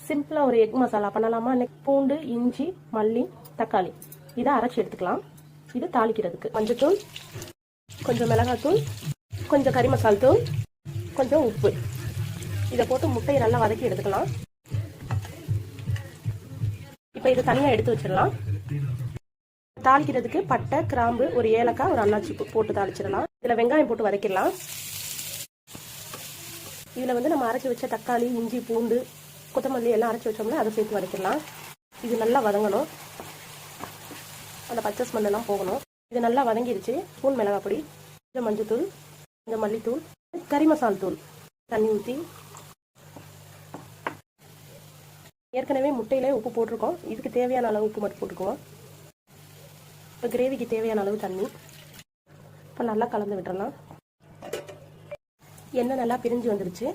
சிம்பிளாக ஒரு எக் மசாலா பண்ணலாமா? பூண்டு, இஞ்சி, மல்லி, தக்காளி இதை அரைச்சி எடுத்துக்கலாம். இது தாளிக்கிறதுக்கு மஞ்சத்தூள், கொஞ்சம் மிளகாத்தூள், கொஞ்சம் கறி மசால் தூள், கொஞ்சம் உப்பு. இதை போட்டு முட்டையை நல்லா வதக்கி எடுத்துக்கலாம். இப்போ இதை தனியாக எடுத்து வச்சிடலாம். தாளிக்கிறதுக்கு பட்டை, கிராம்பு, ஒரு ஏலக்காய், ஒரு அன்னாச்சி போட்டு தாளிச்சிடலாம். இதில் வெங்காயம் போட்டு வதக்கிடலாம். இதில் நம்ம அரைச்சி வச்ச தக்காளி, இஞ்சி, பூண்டு, கொத்தமல்லி எல்லாம் அரைச்சி வச்சோம்னா அதை சேர்த்து வதக்கிடலாம். இது நல்லா வதங்கணும். அந்த பச்சை ஸ்மெல்லாம் போகணும். இது நல்லா வதங்கிடுச்சு. ஸ்பூன் மிளகாய் பொடி, கொஞ்சம் மஞ்சத்தூள், கொஞ்சம் மல்லித்தூள், கறி மசால் தூள், தண்ணி ஊற்றி ஏற்கனவே முட்டையிலே உப்பு போட்டிருக்கோம். இதுக்கு தேவையான அளவு உப்பு மட்டும் போட்டுக்குவோம். இப்போ கிரேவிக்கு தேவையான அளவு தண்ணி. இப்போ நல்லா கலந்து விட்டுறலாம். எண்ணெய் நல்லா பிரிஞ்சு வந்துடுச்சு.